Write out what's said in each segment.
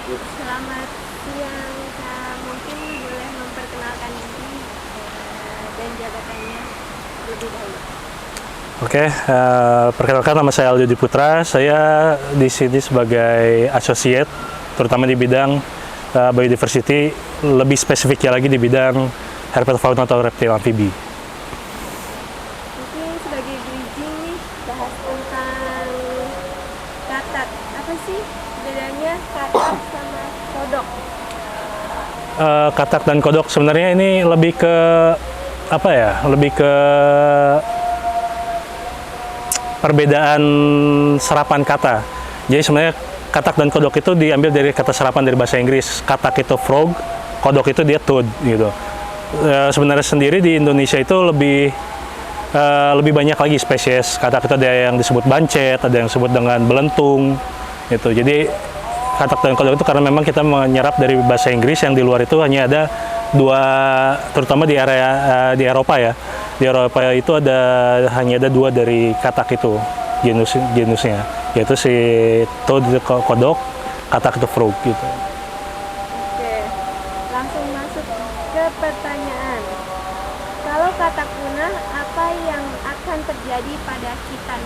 Selamat siang, Kak. Mungkin boleh memperkenalkan diri dan jabatannya lebih dahulu. Oke, perkenalkan nama saya Aldi Putra. Saya di sini sebagai associate, terutama di bidang biodiversity, lebih spesifiknya lagi di bidang herpetofauna atau reptil amfibi. Mungkin sebagai bridging nih, bahas tentang katak. Apa sih bedanya katak sama kodok? Katak dan kodok sebenarnya ini lebih ke apa ya? Lebih ke perbedaan serapan kata. Jadi sebenarnya katak dan kodok itu diambil dari kata serapan dari bahasa Inggris. Katak itu frog, kodok itu dia toad gitu. Sebenarnya sendiri di Indonesia itu lebih banyak lagi spesies katak. Itu ada yang disebut bancet, ada yang disebut dengan belentung gitu. Jadi katak dan kodok itu karena memang kita menyerap dari bahasa Inggris, yang di luar itu hanya ada dua, terutama di area di Eropa ya. Di Eropa itu hanya ada dua dari katak itu genusnya, yaitu si toad itu kodok, katak itu frog gitu. Oke, langsung masuk ke pertanyaan. Kalau katak punah, apa yang akan terjadi pada kita?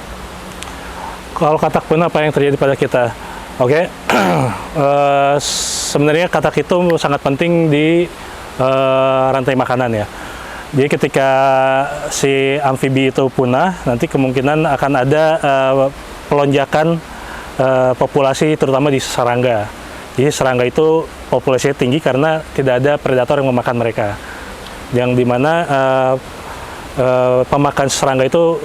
Kalau katak punah, apa yang terjadi pada kita? Oke, sebenarnya katak itu sangat penting di rantai makanan ya. Jadi ketika si amfibi itu punah, nanti kemungkinan akan ada pelonjakan populasi, terutama di serangga. Jadi serangga itu populasinya tinggi karena tidak ada predator yang memakan mereka. Yang dimana pemakan serangga itu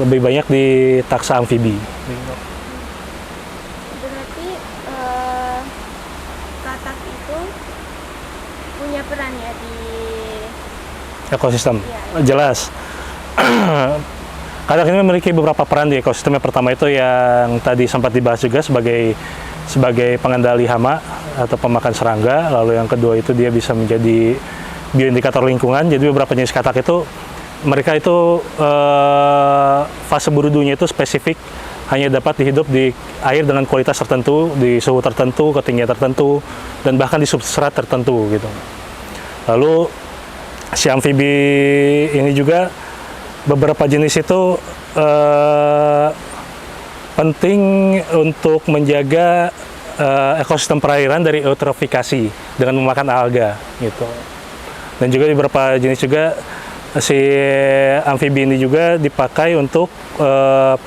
lebih banyak di taksa amfibi. Berarti katak itu punya peran ya di Ekosistem, ya. jelas. Katak ini memiliki beberapa peran di ekosistem. Yang pertama itu yang tadi sempat dibahas juga sebagai pengendali hama atau pemakan serangga. Lalu yang kedua itu dia bisa menjadi bioindikator lingkungan. Jadi beberapa jenis katak itu mereka itu fase burudunya itu spesifik, hanya dapat hidup di air dengan kualitas tertentu, di suhu tertentu, ketinggian tertentu, dan bahkan di substrat tertentu gitu. Lalu si amfibi ini juga beberapa jenis itu penting untuk menjaga ekosistem perairan dari eutrofikasi dengan memakan alga gitu. Dan juga di beberapa jenis juga si amfibi ini juga dipakai untuk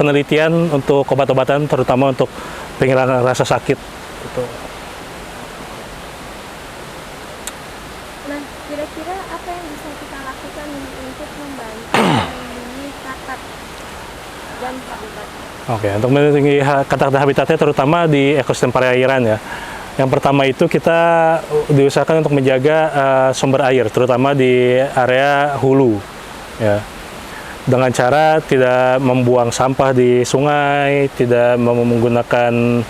penelitian untuk obat-obatan, terutama untuk penghilangan rasa sakit gitu. Nah, kira-kira apa yang bisa kita lakukan untuk membantu melindungi katak dan habitatnya? Oke, untuk melindungi katak dan habitatnya terutama di ekosistem perairan ya. Yang pertama itu kita diusahakan untuk menjaga sumber air, terutama di area hulu ya. Dengan cara tidak membuang sampah di sungai, tidak menggunakan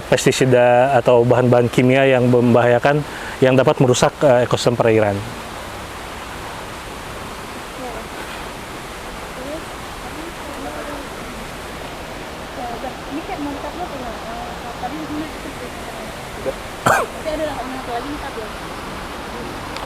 pestisida atau bahan-bahan kimia yang membahayakan, yang dapat merusak ekosistem perairan. Ya. Terus, Ini kayak mantap lo punya tadi gimana? Tapi ada lah satu lagi mantap ya.